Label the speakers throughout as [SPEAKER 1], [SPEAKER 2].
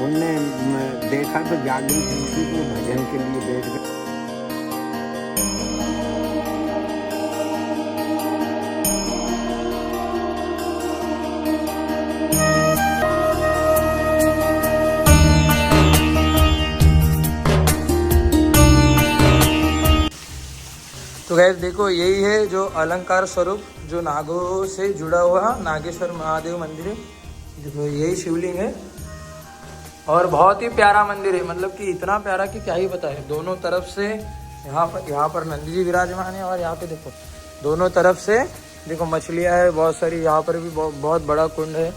[SPEAKER 1] उनने देखा तो जागृत ऋषि को भजन के लिए बैठ गए।
[SPEAKER 2] तो गैस देखो, यही है जो अलंकार स्वरूप जो नागों से जुड़ा हुआ नागेश्वर महादेव मंदिर है। देखो यही शिवलिंग है और बहुत ही प्यारा मंदिर है, मतलब कि इतना प्यारा कि क्या ही बताए। दोनों तरफ से यहाँ पर नंदी जी विराजमान है और यहाँ पे देखो दोनों तरफ से देखो मछलियाँ है बहुत सारी। यहाँ पर भी बहुत बड़ा कुंड है,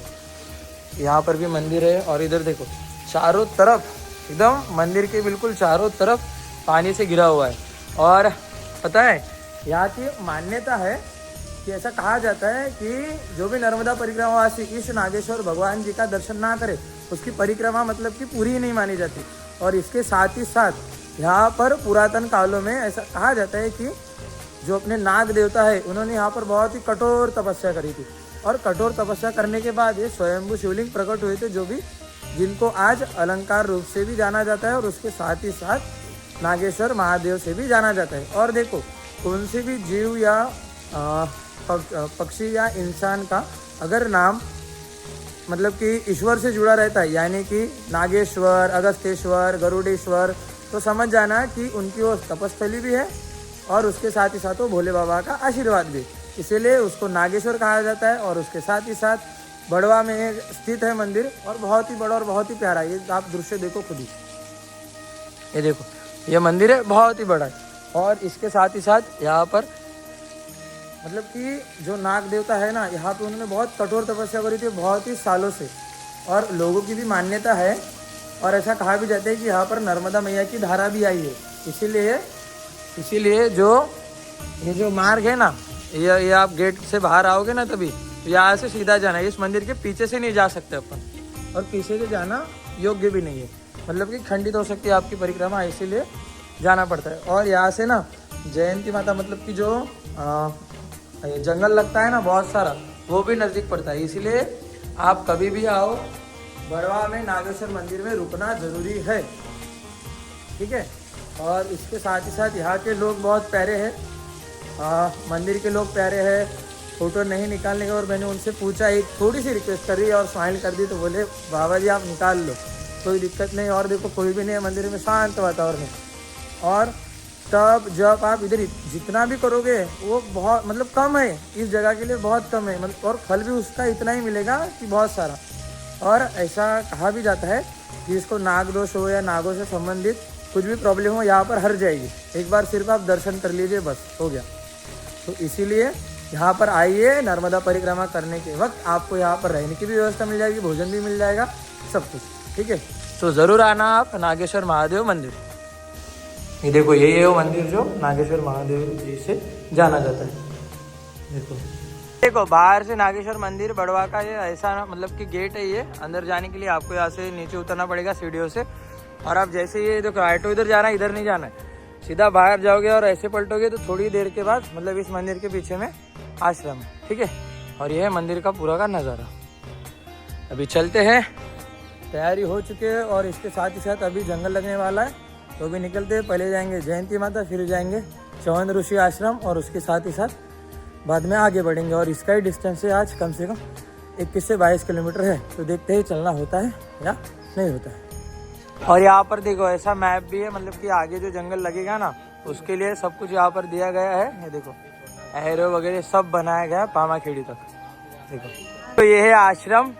[SPEAKER 2] यहाँ पर भी मंदिर है। और इधर देखो चारों तरफ एकदम मंदिर के बिल्कुल चारों तरफ पानी से घिरा हुआ है। और पता है यहाँ की मान्यता है कि ऐसा कहा जाता है कि जो भी नर्मदा परिक्रमावासी इस नागेश्वर भगवान जी का दर्शन ना करे उसकी परिक्रमा मतलब कि पूरी ही नहीं मानी जाती। और इसके साथ ही साथ यहाँ पर पुरातन कालों में ऐसा कहा जाता है कि जो अपने नाग देवता है उन्होंने यहाँ पर बहुत ही कठोर तपस्या करी थी। और कठोर तपस्या करने के बाद ये स्वयंभू शिवलिंग प्रकट हुए थे, जो भी जिनको आज अलंकार रूप से भी जाना जाता है और उसके साथ ही साथ नागेश्वर महादेव से भी जाना जाता है। और देखो कौन से भी जीव या पक्षी या इंसान का अगर नाम मतलब कि ईश्वर से जुड़ा रहता है, यानी कि नागेश्वर, अगस्तेश्वर, गरुड़ेश्वर, तो समझ जाना कि उनकी वो तपस्थली भी है और उसके साथ ही साथ वो भोले बाबा का आशीर्वाद भी। इसीलिए उसको नागेश्वर कहा जाता है। और उसके साथ ही साथ बड़वा में स्थित है मंदिर और बहुत ही बड़ा और बहुत ही प्यारा। ये आप दृश्य देखो खुद ही, ये देखो ये मंदिर है बहुत ही बड़ा है। और इसके साथ ही साथ यहाँ पर मतलब कि जो नाग देवता है ना, यहाँ पे उन्होंने बहुत कठोर तपस्या करी थी बहुत ही सालों से। और लोगों की भी मान्यता है और ऐसा कहा भी जाता है कि यहाँ पर नर्मदा मैया की धारा भी आई है। इसीलिए जो ये जो मार्ग है ना, ये आप गेट से बाहर आओगे ना तभी यहाँ से सीधा जाना है। इस मंदिर के पीछे से नहीं जा सकते अपन, और पीछे से जाना योग्य भी नहीं है, मतलब कि खंडित हो सकती है आपकी परिक्रमा, इसीलिए जाना पड़ता है। और यहाँ से ना जयंती माता मतलब कि जो जंगल लगता है ना बहुत सारा, वो भी नज़दीक पड़ता है। इसीलिए आप कभी भी आओ बड़वा में नागेश्वर मंदिर में रुकना ज़रूरी है, ठीक है। और इसके साथ ही साथ यहाँ के लोग बहुत प्यारे हैं, मंदिर के लोग प्यारे हैं। फ़ोटो नहीं निकालने का, और मैंने उनसे पूछा, एक थोड़ी सी रिक्वेस्ट करी और स्माइल कर दी, तो बोले बाबा जी आप निकाल लो, कोई दिक्कत नहीं। और देखो कोई भी नहीं है मंदिर में, शांत वातावरण है। और तब जब आप इधर जितना भी करोगे वो बहुत मतलब कम है, इस जगह के लिए बहुत कम है, मतलब और फल भी उसका इतना ही मिलेगा कि बहुत सारा। और ऐसा कहा भी जाता है कि इसको नाग दोष हो या नागों से संबंधित कुछ भी प्रॉब्लम हो यहाँ पर हट जाएगी। एक बार सिर्फ आप दर्शन कर लीजिए, बस हो गया। तो इसीलिए यहाँ पर आइए, नर्मदा परिक्रमा करने के वक्त आपको यहाँ पर रहने की भी व्यवस्था मिल जाएगी, भोजन भी मिल जाएगा, सब कुछ, ठीक है। तो ज़रूर आना आप नागेश्वर महादेव मंदिर। ये देखो यही है वो मंदिर जो नागेश्वर महादेव जी से जाना जाता है। देखो बाहर से नागेश्वर मंदिर बड़वा का ये ऐसा मतलब कि गेट है। ये अंदर जाने के लिए आपको यहाँ से नीचे उतरना पड़ेगा सीढ़ियों से। और आप जैसे ये देखो ऑटो इधर जाना है, इधर नहीं जाना है, सीधा बाहर जाओगे और ऐसे पलटोगे तो थोड़ी देर के बाद मतलब इस मंदिर के पीछे में आश्रम है, ठीक है। और यह है मंदिर का पूरा का नज़ारा। अभी चलते हैं, तैयारी हो चुकी है। और इसके साथ ही साथ अभी जंगल लगने वाला है, तो भी निकलते हैं। पहले जाएंगे जयंती माता, फिर जाएंगे चौवन ऋषि आश्रम, और उसके साथ ही साथ बाद में आगे बढ़ेंगे। और इसका ही डिस्टेंस है आज कम से कम 21 से 22 किलोमीटर है, तो देखते हैं चलना होता है या नहीं होता है। और यहाँ पर देखो ऐसा मैप भी है, मतलब कि आगे जो जंगल लगेगा ना उसके लिए सब कुछ यहाँ पर दिया गया है। ये देखो एरो वगैरह सब बनाया गया है पामाखेड़ी तक, देखो। तो ये है आश्रम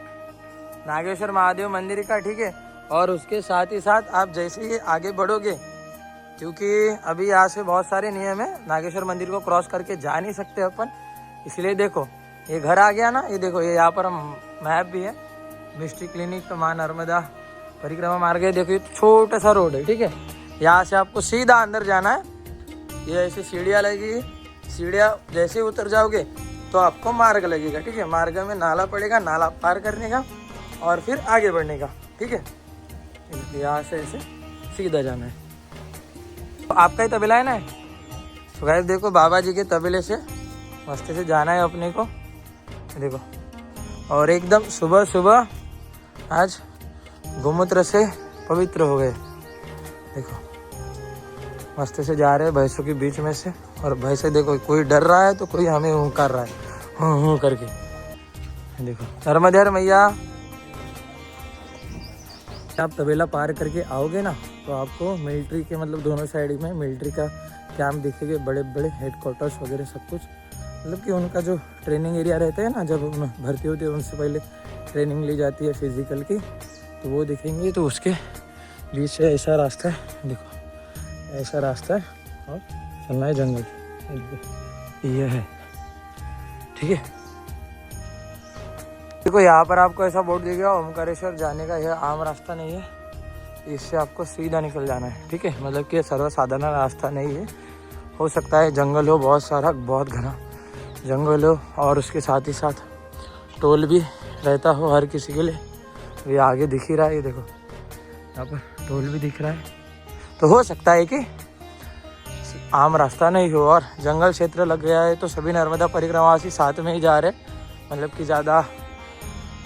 [SPEAKER 2] नागेश्वर महादेव मंदिर का, ठीक है। और उसके साथ ही साथ आप जैसे ही आगे बढ़ोगे, क्योंकि अभी यहाँ से बहुत सारे नियम है, नागेश्वर मंदिर को क्रॉस करके जा नहीं सकते अपन, इसलिए देखो ये घर आ गया ना, ये देखो ये यहाँ पर मैप भी है, मिस्ट्री क्लिनिक, तो माँ नर्मदा परिक्रमा मार्ग है। देखो ये छोटा सा रोड है, ठीक है। यहाँ से आपको सीधा अंदर जाना है। ये ऐसी सीढ़ियाँ लगेगी, सीढ़ियाँ जैसे उतर जाओगे तो आपको मार्ग लगेगा, ठीक है। मार्ग में नाला पड़ेगा, नाला पार करने का और फिर आगे बढ़ने का, ठीक है। यहाँ से ऐसे सीधा जाना है। तो आपका ही तबेला है ना, तो गाइस देखो बाबा जी के तबेले से मस्ती से जाना है अपने को, देखो। और एकदम सुबह सुबह आज गोमूत्र से पवित्र हो गए। देखो मस्त से जा रहे हैं भैंसों के बीच में से, और भैंसे देखो कोई डर रहा है तो कोई हमें हुंकार रहा है हूँ करके। देखो नर्मदे हर मैया। आप तबेला पार करके आओगे ना तो आपको मिलिट्री के मतलब दोनों साइड में मिलिट्री का कैंप दिखेंगे, बड़े बड़े हेडक्वार्टर्स वगैरह सब कुछ, मतलब कि उनका जो ट्रेनिंग एरिया रहता है ना, जब भर्ती होती है उनसे पहले ट्रेनिंग ली जाती है फिजिकल की, तो वो दिखेंगे। तो उसके बीच से ऐसा रास्ता है, देखो ऐसा रास्ता है और चलना है जंगल, ये है ठीक है। देखो यहाँ पर आपको ऐसा बोर्ड दिखेगा, ओमकारेश्वर जाने का यह आम रास्ता नहीं है, इससे आपको सीधा निकल जाना है ठीक है। मतलब कि सर्वसाधारण रास्ता नहीं है, हो सकता है जंगल हो बहुत सारा, बहुत घना जंगल हो, और उसके साथ ही साथ टोल भी रहता हो हर किसी के लिए। ये आगे दिख ही रहा है, ये देखो यहाँ पर टोल भी दिख रहा है, तो हो सकता है कि आम रास्ता नहीं हो और जंगल क्षेत्र लग गया है। तो सभी नर्मदा परिक्रमावासी साथ में ही जा रहे, मतलब कि ज़्यादा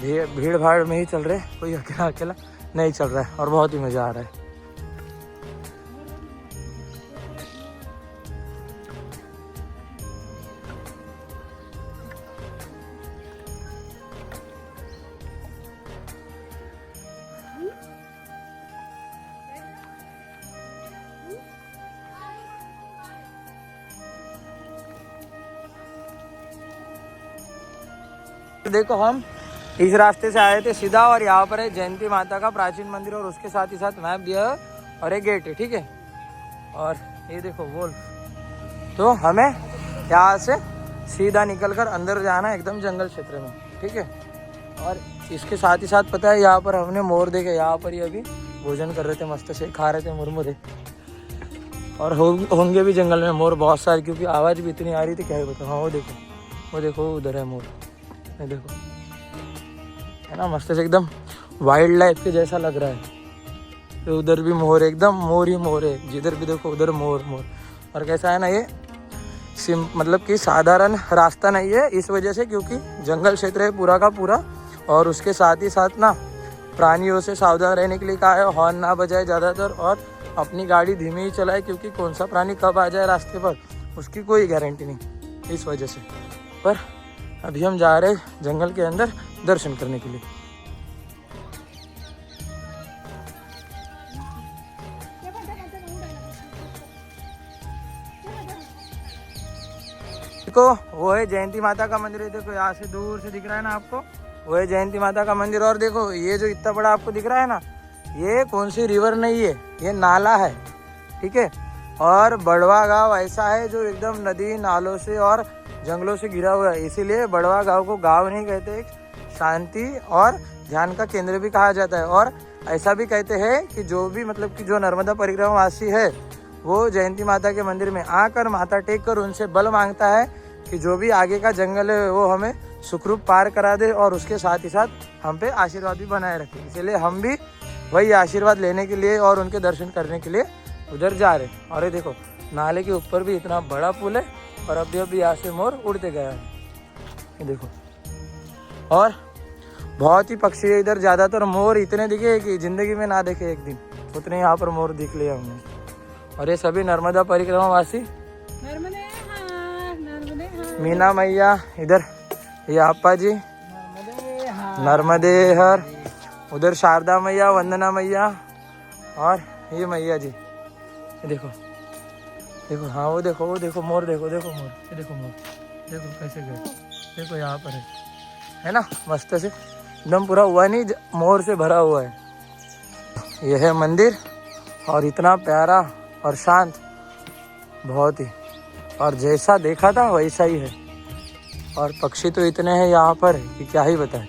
[SPEAKER 2] भीड़ भाड़ में ही चल रहे, कोई अकेला अकेला नहीं चल रहा है, और बहुत ही मज़ा आ रहा है। देखो हम इस रास्ते से आए थे सीधा, और यहाँ पर है जयंती माता का प्राचीन मंदिर, और उसके साथ ही साथ मैप दिया है और एक गेट है ठीक है। और ये देखो वोल्फ, तो हमें यहाँ से सीधा निकलकर अंदर जाना है एकदम जंगल क्षेत्र में ठीक है। और इसके साथ ही साथ पता है यहाँ पर हमने मोर देखे, यहाँ पर ये अभी भोजन कर रहे थे, मस्त से खा रहे थे मुरमुरे, और होंगे भी जंगल में मोर बहुत सारे, क्योंकि आवाज़ भी इतनी आ रही थी क्या ही बताओ। हाँ वो देखो उधर है मोर, ये देखो है ना, मस्त से एकदम वाइल्ड लाइफ के जैसा लग रहा है। तो उधर भी मोर, एकदम मोर ही मोर है, जिधर भी देखो उधर मोर मोर। और कैसा है ना, ये मतलब कि साधारण रास्ता नहीं है इस वजह से, क्योंकि जंगल क्षेत्र है पूरा का पूरा, और उसके साथ ही साथ ना प्राणियों से सावधान रहने के लिए कहा है, हॉर्न ना बजाए ज़्यादातर, और अपनी गाड़ी धीमी ही चलाए, क्योंकि कौन सा प्राणी कब आ जाए रास्ते पर उसकी कोई गारंटी नहीं, इस वजह से। पर अभी हम जा रहे हैं जंगल के अंदर दर्शन करने के लिए। देखो वो है जयंती माता का मंदिर, देखो यहाँ से दूर से दिख रहा है ना आपको, वो है जयंती माता का मंदिर। और देखो ये जो इतना बड़ा आपको दिख रहा है ना, ये कौन सी रिवर नहीं है, ये नाला है ठीक है। और बड़वा गांव ऐसा है जो एकदम नदी नालों से और जंगलों से घिरा हुआ है, इसीलिए बड़वा गांव को गांव नहीं कहते, एक शांति और ध्यान का केंद्र भी कहा जाता है। और ऐसा भी कहते हैं कि जो भी मतलब कि जो नर्मदा परिक्रमा वासी है वो जयंती माता के मंदिर में आकर माथा टेक कर उनसे बल मांगता है कि जो भी आगे का जंगल है वो हमें सुखरूप पार करा दे, और उसके साथ ही साथ हम पे आशीर्वाद भी बनाए रखे। इसलिए हम भी वही आशीर्वाद लेने के लिए और उनके दर्शन करने के लिए उधर जा रहे। और ये देखो नाले के ऊपर भी इतना बड़ा पुल है, और अभी यहाँ से मोर उड़ते गया है, ये देखो। और बहुत ही पक्षी है इधर, ज़्यादातर मोर इतने दिखे कि ज़िंदगी में ना देखे एक दिन, उतने यहाँ पर मोर दिख लिए हमने। और ये सभी नर्मदा परिक्रमा वासी, मीना मैया इधर, ये आपा जी नर्मदे हर, उधर शारदा मैया, वंदना मैया, और ये मैया जी, ये देखो देखो। हाँ वो देखो मोर, देखो मोर, ये देखो मोर, देखो कैसे गए, देखो यहाँ पर है ना, मस्त से एकदम पूरा हुआ नहीं मोर से भरा हुआ है। यह है मंदिर, और इतना प्यारा और शांत, बहुत ही, और जैसा देखा था वैसा ही है। और पक्षी तो इतने हैं यहाँ पर कि क्या ही बताएं।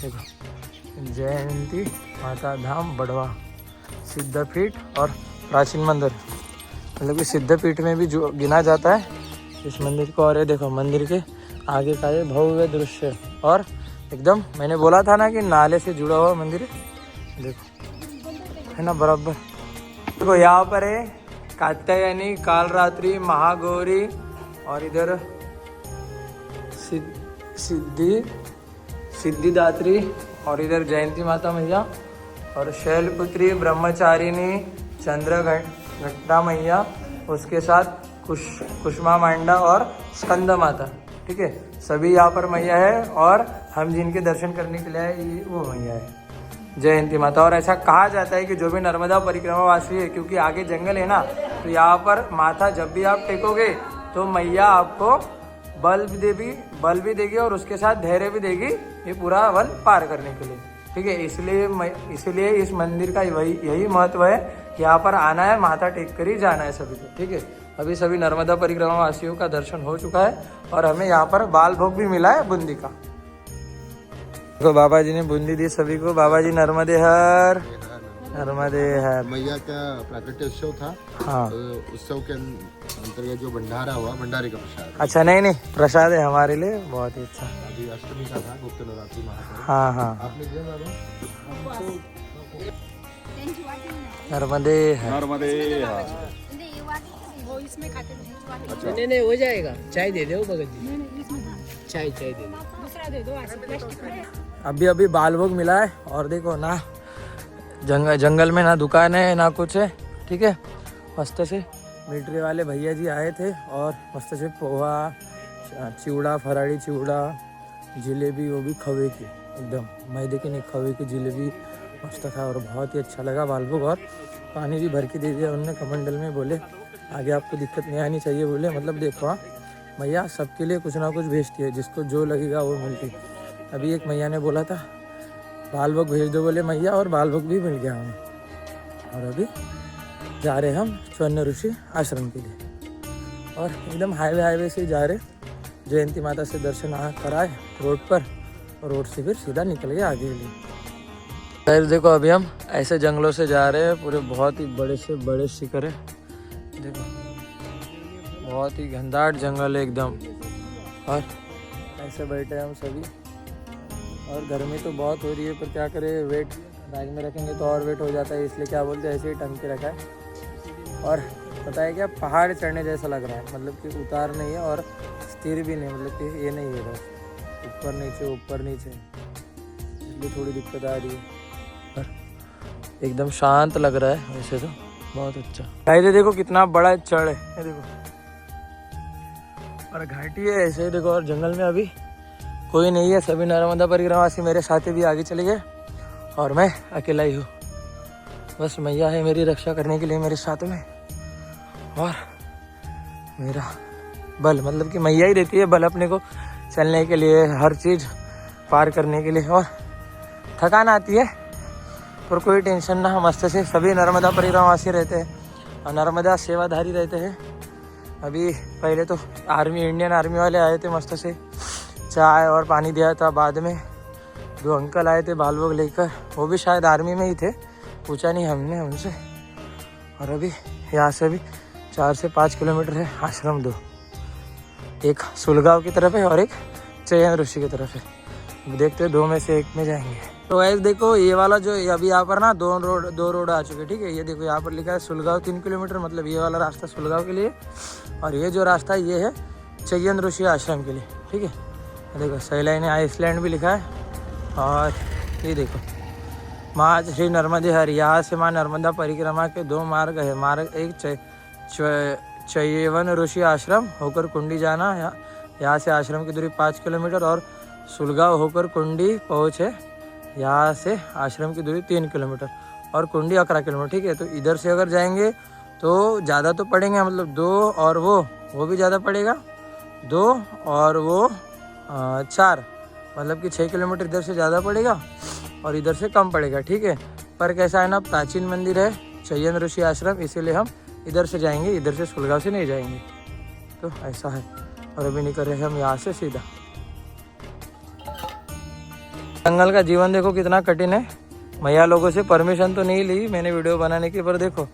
[SPEAKER 2] देखो जयंती माता धाम बड़वा सिद्धपीठ और प्राचीन मंदिर, मतलब कि सिद्धपीठ में भी जो गिना जाता है इस मंदिर को। और ये देखो मंदिर के आगे का ये भव्य दृश्य, और एकदम मैंने बोला था ना कि नाले से जुड़ा हुआ मंदिर है, देखो है ना बराबर। देखो यहाँ पर है कात्यायनी, कालरात्रि, महागौरी, और इधर सिद्धिदात्री, और इधर जयंती माता मैया, और शैलपुत्री ब्रह्मचारिणी चंद्र घंटा मैया, उसके साथ कुष्मा मांडा और स्कंद माता। ठीक है, सभी यहाँ पर मैया है और हम जिनके दर्शन करने के लिए आए ये वो मैया है जयंती माता। और ऐसा कहा जाता है कि जो भी नर्मदा परिक्रमा वासी है, क्योंकि आगे जंगल है ना, तो यहाँ पर माथा जब भी आप टेकोगे तो मैया आपको बल भी देगी और उसके साथ धैर्य भी देगी ये पूरा वन पार करने के लिए। ठीक है, इसलिए इस मंदिर का यही महत्व है कि यहाँ पर आना है, माथा टेक कर ही जाना है सभी को। ठीक है, अभी सभी नर्मदा परिक्रमा वासियों का दर्शन हो चुका है और हमें यहाँ पर बाल भोग भी मिला है बूंदी का। तो बाबा जी ने बूंदी दी सभी को। बाबा जी नर्मदे हर
[SPEAKER 1] मैया का प्राकट्य उत्सव था।
[SPEAKER 2] हाँ,
[SPEAKER 1] तो उत्सव के अंतर्गत जो भंडारा हुआ, भंडारे का प्रसाद।
[SPEAKER 2] अच्छा, नहीं प्रसाद है हमारे लिए, बहुत ही अच्छा।
[SPEAKER 1] अभी अष्टमी का था, गुप्त नवरात्रि महापर्व।
[SPEAKER 2] हाँ हाँ,
[SPEAKER 1] आपने दिया बाबा?
[SPEAKER 2] नर्मदे है।
[SPEAKER 3] नहीं हो जाएगा। चाय दे दो भगत जी, चाय दे दो, दूसरा दे दो।
[SPEAKER 2] अभी बाल भोग मिला है और देखो ना, जंगल में ना दुकान है ना कुछ है। ठीक है, मस्त से मिलिट्री वाले भैया जी आए थे और मस्त से पोहा, चिवड़ा, फराड़ी चिवड़ा, जिलेबी, वो भी खवे की, एकदम मैदे की नहीं, खवे की जिलेबी मस्त था और बहुत ही अच्छा लगा बाल भोग। और पानी भी भर के दे दिया उन्होंने कमंडल में। बोले आगे आपको दिक्कत नहीं आनी चाहिए। बोले मतलब देखो हाँ, मैया सबके लिए कुछ ना कुछ भेजती है, जिसको जो लगेगा वो मिलती। अभी एक मैया ने बोला था बाल भोग भेज दो, बोले मैया, और बाल भोग भी मिल गया हमें। और अभी जा रहे हम स्वर्ण ऋषि आश्रम के लिए और एकदम हाईवे से जा रहे, जयंती माता से दर्शन कराए रोड पर और रोड से फिर सीधा निकल गए आगे के लिए। फिर देखो अभी हम ऐसे जंगलों से जा रहे हैं, पूरे बहुत ही बड़े से बड़े शिखर है। देखो बहुत ही घनदाट जंगल है एकदम, और ऐसे बैठे हम सभी। और गर्मी तो बहुत हो रही है, पर क्या करें, वेट बैग में रखेंगे तो और वेट हो जाता है, इसलिए क्या बोलते हैं ऐसे ही टंग के रखा है। और पता है क्या, पहाड़ चढ़ने जैसा लग रहा है, मतलब कि उतार नहीं है और स्थिर भी नहीं, मतलब कि ये नहीं है, बस ऊपर नीचे, इसलिए थोड़ी दिक्कत आ रही है। पर एकदम शांत लग रहा है वैसे तो, बहुत अच्छा। गाइस देखो कितना बड़ा चढ़ है, ये देखो, और घाटी है ऐसे। देखो और जंगल में अभी कोई नहीं है, सभी नर्मदा परिक्रमावासी मेरे साथी भी आगे चले गए और मैं अकेला ही हूँ। बस मैया है मेरी रक्षा करने के लिए मेरे साथ में, और मेरा बल, मतलब कि मैया ही देती है बल अपने को चलने के लिए, हर चीज़ पार करने के लिए। और थकान आती है पर कोई टेंशन ना, मस्त से सभी नर्मदा परिक्रमावासी रहते हैं और नर्मदा सेवाधारी रहते हैं। अभी पहले तो इंडियन आर्मी वाले आए थे, मस्त से चाय और पानी दिया था। बाद में 2 अंकल आए थे बाल भोग लेकर, वो भी शायद आर्मी में ही थे, पूछा नहीं हमने उनसे। और अभी यहाँ से भी 4 से 5 किलोमीटर है आश्रम, 2, एक सुलगांव की तरफ है और एक चयन ऋषि की तरफ है। देखते हैं 2 में से 1 में जाएंगे। तो ऐसे देखो ये वाला जो अभी यहाँ पर ना 2 रोड आ चुके, ठीक है। ये देखो यहाँ पर लिखा है सुलगांव 3 किलोमीटर, मतलब ये वाला रास्ता सुलगांव के लिए, और ये जो रास्ता है ये है चयन ऋषि आश्रम के लिए, ठीक है। देखो सैलानी आइसलैंड भी लिखा है। और ये देखो माँ श्री नर्मदे हर, यहाँ से माँ नर्मदा परिक्रमा के 2 मार्ग है। मार्ग एक चयवन ऋषि आश्रम होकर कुंडी जाना, यहाँ से आश्रम की दूरी 5 किलोमीटर, और सुलगांव होकर कुंडी पहुँचे, यहाँ से आश्रम की दूरी 3 किलोमीटर और कुंडी 11 किलोमीटर, ठीक है। तो इधर से अगर जाएंगे तो ज़्यादा तो पड़ेंगे, मतलब 2 और वो भी ज़्यादा पड़ेगा, 2 और वो 4, मतलब कि 6 किलोमीटर इधर से ज़्यादा पड़ेगा और इधर से कम पड़ेगा, ठीक है। पर कैसा है ना, प्राचीन मंदिर है चयन ऋषि आश्रम, इसीलिए हम इधर से जाएंगे, इधर से सुलगांव से नहीं जाएंगे, तो ऐसा है। और अभी निकल रहे हैं हम यहाँ से सीधा। जंगल का जीवन देखो कितना कठिन है। मैया लोगों से परमिशन तो नहीं ली मैंने वीडियो बनाने की, पर देखो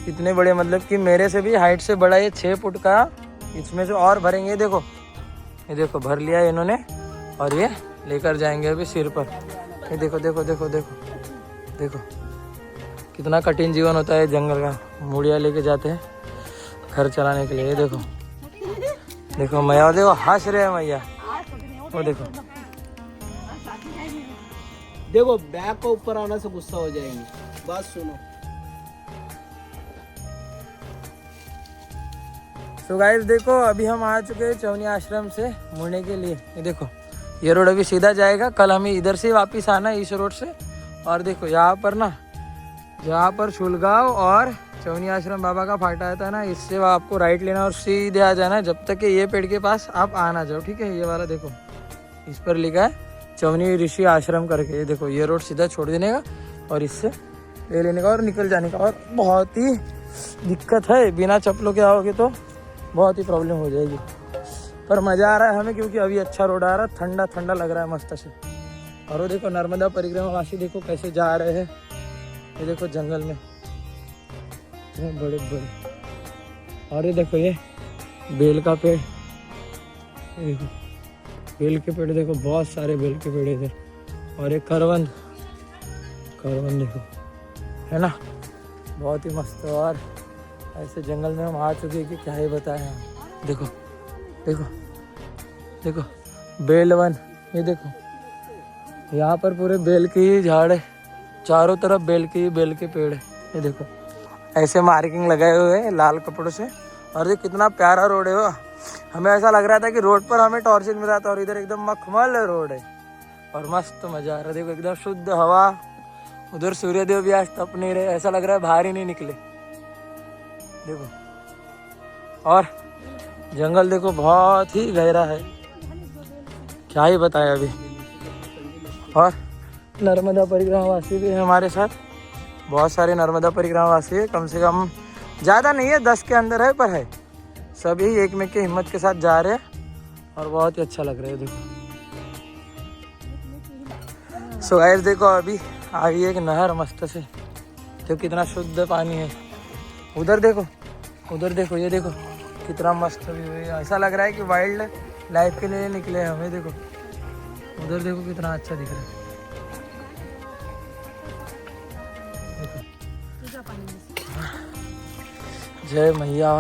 [SPEAKER 2] इतने बड़े, मतलब कि मेरे से भी हाइट से बड़ा ये 6 फुट का, इसमें से और भरेंगे। ये देखो भर लिया है इन्होंने, और ये लेकर जाएंगे अभी सिर पर। ये देखो देखो देखो देखो देखो कितना कठिन जीवन होता है जंगल का। मुड़िया लेके जाते हैं घर चलाने के लिए। ये देखो देखो मैया, देखो हंस रहे हैं मैया, वो देखो
[SPEAKER 3] देखो बैग को ऊपर आने से गुस्सा हो जाएंगे। बात सुनो।
[SPEAKER 2] तो गाइस देखो अभी हम आ चुके हैं चौनी आश्रम से मुड़ने के लिए। ये देखो ये रोड अभी सीधा जाएगा, कल हमें इधर से वापस आना है इस रोड से। और देखो यहाँ पर ना, यहाँ पर शुलगांव और चौनी आश्रम बाबा का फाटा आता है ना, इससे आपको राइट लेना और सीधे आ जाना है जब तक कि ये पेड़ के पास आप आ ना जाओ, ठीक है। ये वाला देखो इस पर लिखा है चौनी ऋषि आश्रम करके। ये देखो ये रोड सीधा छोड़ देने का और इससे ले लेने का और निकल जाने का। और बहुत ही दिक्कत है, बिना चप्पलों के आओगे तो बहुत ही प्रॉब्लम हो जाएगी, पर मज़ा आ रहा है हमें क्योंकि अभी अच्छा रोड आ रहा है, ठंडा ठंडा लग रहा है मस्त से। और वो देखो नर्मदा परिक्रमा वासी देखो कैसे जा रहे हैं। ये देखो जंगल में इतने बड़े बड़े। और ये देखो ये बेल का पेड़, ये देखो बेल के पेड़ देखो, बहुत सारे बेल के पेड़ इधर। और ये करवंद देखो है ना, बहुत ही मस्त। और ऐसे जंगल में हम आ चुके हैं कि क्या ही बताएं हम। देखो देखो देखो बेलवन, ये देखो यहाँ पर पूरे बेल के ही झाड़ है, चारों तरफ बेल के पेड़ है। ये देखो ऐसे मार्किंग लगाए हुए हैं लाल कपड़ों से। और ये कितना प्यारा रोड है वो, हमें ऐसा लग रहा था कि रोड पर हमें टॉर्चर मिल रहा था और इधर एकदम मखमल रोड है और मस्त मजा आ रहा है। देखो एकदम शुद्ध हवा, उधर सूर्यदेव भी आज तप नहीं रहे, ऐसा लग रहा है बाहर ही नहीं निकले। देखो और जंगल देखो बहुत ही गहरा है, क्या ही बताएं अभी। और नर्मदा परिक्रमा वासी भी है हमारे साथ, बहुत सारे नर्मदा परिक्रमा वासी है, कम से कम ज़्यादा नहीं है 10 के अंदर है, पर है सभी एक में के हिम्मत के साथ जा रहे हैं और बहुत ही अच्छा लग रहा है। देखो सो गाइस देखो अभी आ गई एक नहर मस्त से, जो कितना शुद्ध पानी है। उधर देखो ये देखो कितना मस्त व्यू है, ऐसा लग रहा है कि वाइल्ड लाइफ के लिए निकले हैं हमें। देखो उधर देखो कितना अच्छा दिख रहा है। जय मैया।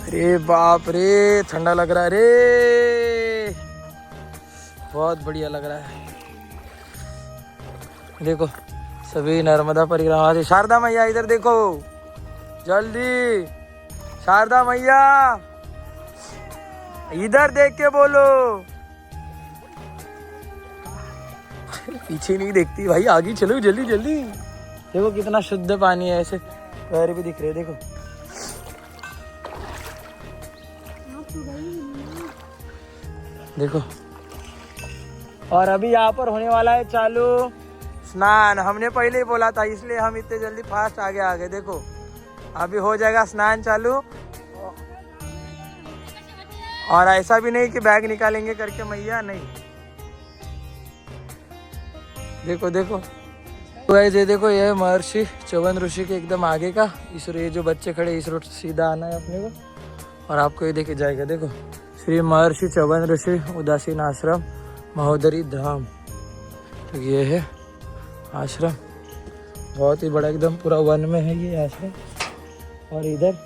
[SPEAKER 2] अरे बाप रे ठंडा लग रहा है रे, बहुत बढ़िया लग रहा है। देखो सभी नर्मदा परिक्रमा से। शारदा मैया इधर देखो जल्दी, शारदा मैया इधर देख के बोलो। पीछे नहीं देखती भाई, आगे चलो जल्दी जल्दी। देखो कितना शुद्ध पानी है, ऐसे पैर भी दिख रहे देखो। देखो और अभी यहाँ पर होने वाला है चालू स्नान। हमने पहले ही बोला था इसलिए हम इतने जल्दी फास्ट आगे आ गए। देखो अभी हो जाएगा स्नान चालू, और ऐसा भी नहीं कि बैग निकालेंगे करके मैया, नहीं। देखो देखो तो ये देखो ये महर्षि च्यवन ऋषि के एकदम आगे का इस, ये जो बच्चे खड़े इस रोड से सीधा आना है अपने को और आपको ये देखे जाएगा। देखो श्री महर्षि च्यवन ऋषि उदासीन आश्रम महोदरी धाम, तो ये है आश्रम, बहुत ही बड़ा एकदम पूरा वन में है ये आश्रम। और इधर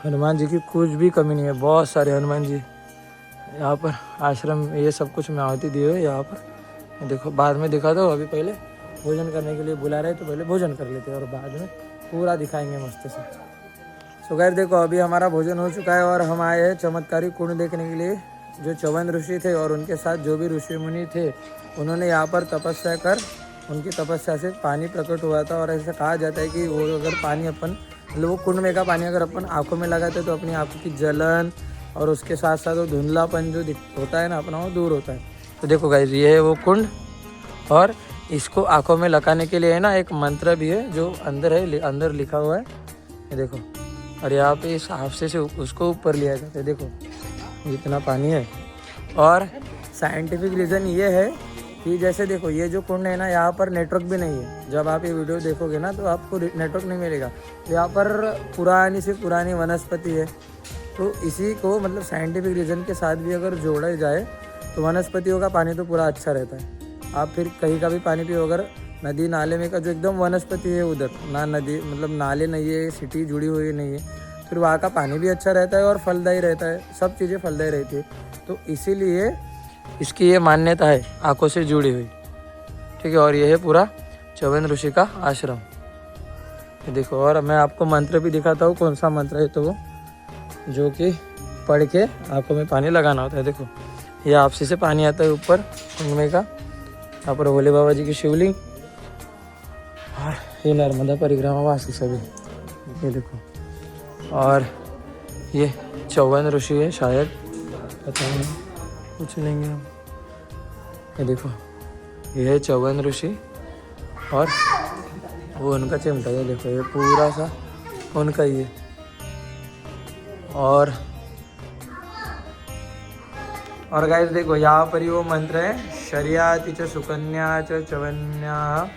[SPEAKER 2] हनुमान जी की कुछ भी कमी नहीं है, बहुत सारे हनुमान जी यहाँ पर आश्रम। ये सब कुछ में आहुति दिए हुए यहाँ पर। देखो बाद में दिखा दो, अभी पहले भोजन करने के लिए बुला रहे तो पहले भोजन कर लेते और बाद में पूरा दिखाएंगे मस्त से। सो गाइस देखो अभी हमारा भोजन हो चुका है और हम आए हैं चमत्कारी कुंड देखने के लिए। जो च्यवन ऋषि थे और उनके साथ जो भी ऋषि मुनि थे, उन्होंने यहाँ पर तपस्या कर, उनकी तपस्या से पानी प्रकट हुआ था। और ऐसा कहा जाता है कि वो अगर पानी अपन, मतलब वो कुंड में का पानी अगर अपन आँखों में लगाते तो अपनी आँखों की जलन और उसके साथ साथ वो धुंधलापन जो होता है ना अपना, वो दूर होता है। तो देखो गाइस ये है वो कुंड, और इसको आँखों में लगाने के लिए है ना एक मंत्र भी है जो अंदर है, अंदर लिखा हुआ है, ये देखो। और यहाँ पे इस हाफसे से उसको ऊपर लिया जाता है। देखो जितना पानी है। और साइंटिफिक रीज़न ये है कि जैसे देखो ये जो कुंड है ना, यहाँ पर नेटवर्क भी नहीं है। जब आप ये वीडियो देखोगे ना तो आपको नेटवर्क नहीं मिलेगा। यहाँ पर पुरानी से पुरानी वनस्पति है, तो इसी को मतलब साइंटिफिक रीज़न के साथ भी अगर जोड़ा जाए तो वनस्पतियों का पानी तो पूरा अच्छा रहता है। आप फिर कहीं का भी पानी पियो, अगर नदी नाले में का जो एकदम वनस्पति है उधर ना, नदी मतलब नाले नहीं है, सिटी जुड़ी हुई नहीं है, फिर वहाँ का पानी भी अच्छा रहता है और फलदायी रहता है, सब चीज़ें फलदायी रहती है। तो इसीलिए इसकी ये मान्यता है आँखों से जुड़ी हुई। ठीक है। और ये है पूरा च्यवन ऋषि का आश्रम, ये देखो। और मैं आपको मंत्र भी दिखाता हूँ, कौन सा मंत्र है तो वो जो कि पढ़ के आंखों में पानी लगाना होता है। देखो ये आपसी से पानी आता है ऊपर कुंड का। यहाँ पर भोले बाबा जी की शिवलिंग और ये नर्मदा परिक्रमा वासी सभी, ये देखो। और ये च्यवन ऋषि है शायद, पता नहीं, पूछ लेंगे हम। ये देखो ये है च्यवन ऋषि और वो उनका चिमटा, ये देखो ये पूरा सा उनका ही है। और गाइस देखो यहाँ पर ही वो मंत्र है, शर्याति च सुकन्या च च्यवन्या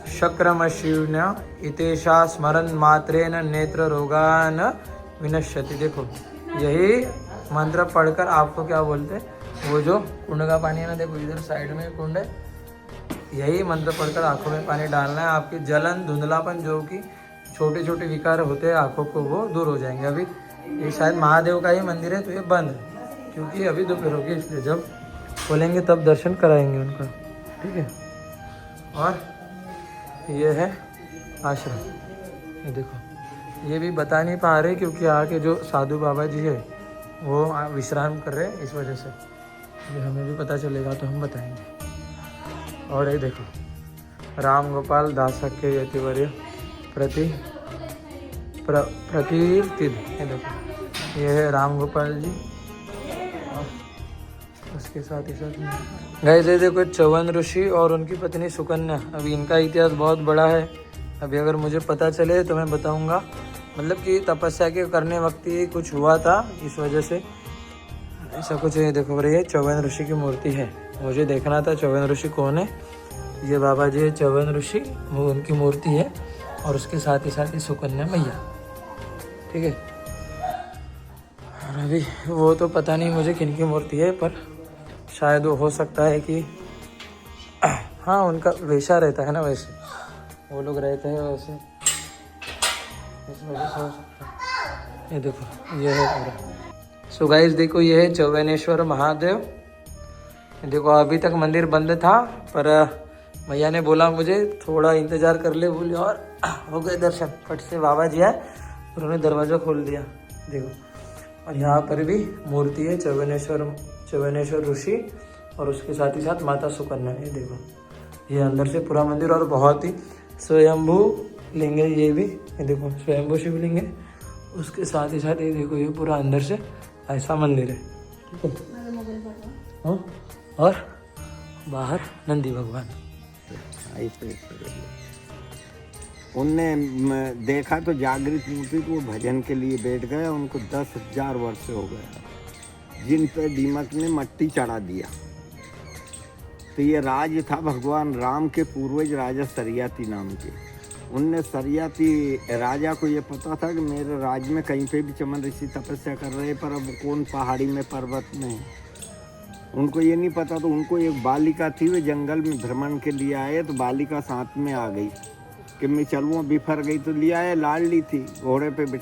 [SPEAKER 2] शक्रमशिवन्या इतेशा स्मरण मात्रेन नेत्र रोगान विनश्यति। देखो यही मंत्र पढ़कर आपको क्या बोलते हैं, वो जो कुंड का पानी है ना, देखो इधर साइड में कुंड है, यही मंत्र पढ़कर आंखों में पानी डालना है। आपकी जलन धुंधलापन जो कि छोटे छोटे विकार होते हैं आंखों को, वो दूर हो जाएंगे। अभी ये शायद महादेव का ही मंदिर है तो ये बंद है क्योंकि अभी दोपहर होगी, इसलिए जब खोलेंगे तब दर्शन कराएंगे उनका, ठीक है। और ये है आश्रम, ये देखो ये भी बता नहीं पा रहे क्योंकि आके जो साधु बाबा जी है वो विश्राम कर रहे हैं, इस वजह से। ये हमें भी पता चलेगा तो हम बताएंगे। और ये देखो राम गोपाल दासक्य यतिवर्य प्रकीर्तित, ये देखो ये है राम गोपाल जी। उसके साथ ही साथ गाइस ये देखो च्यवन ऋषि और उनकी पत्नी सुकन्या। अभी इनका इतिहास बहुत बड़ा है, अभी अगर मुझे पता चले तो मैं बताऊंगा। मतलब कि तपस्या के करने वक्त ही कुछ हुआ था, इस वजह से ऐसा कुछ है। देखो ये च्यवन ऋषि की मूर्ति है, मुझे देखना था च्यवन ऋषि कौन है। ये बाबा जी है च्यवन ऋषि, वो उनकी मूर्ति है। और उसके साथ ही सुकन्या मैया, ठीक है। और अभी वो तो पता नहीं मुझे किन की मूर्ति है, पर शायद वो हो सकता है कि हाँ उनका वैसा रहता है ना, वैसे वो लोग रहते हैं वैसे, इस वजह से हो सकता है। ये देखो ये है पूरा। सो गाइस देखो ये है च्यवनेश्वर महादेव। देखो अभी तक मंदिर बंद था पर भैया ने बोला मुझे थोड़ा इंतज़ार कर ले बोली, और हो गए दर्शन। फट से बाबा जी आए, उन्होंने दरवाज़ा खोल दिया। देखो और यहाँ पर भी मूर्ति है च्यवनेश्वर ऋषि और उसके साथ ही साथ माता सुकन्या। ये देखो ये अंदर से पूरा मंदिर, और बहुत ही स्वयंभू लिंग है ये भी। ये देखो स्वयंभू शिवलिंग है, उसके साथ ही साथ ये देखो ये पूरा अंदर से ऐसा मंदिर है, ठीक है। और बाहर नंदी भगवान।
[SPEAKER 1] उनने देखा तो जागृत मूर्ति को भजन के लिए बैठ गए, उनको 10,000 वर्ष हो गए, जिन पे दीमक ने मट्टी चढ़ा दिया। तो ये राज था भगवान राम के पूर्वज राजा सरियाती नाम के। उनने सरियाती राजा को ये पता था कि मेरे राज्य में कहीं पे भी च्यवन ऋषि तपस्या कर रहे, पर अब कौन पहाड़ी में पर्वत में, उनको ये नहीं पता। तो उनको एक बालिका थी, वे जंगल में भ्रमण के लिए आए, तो बालिका साथ में आ गई कि मैं चलूँ, बिफर गई तो लिया है, लाडली थी, घोड़े पे बिठा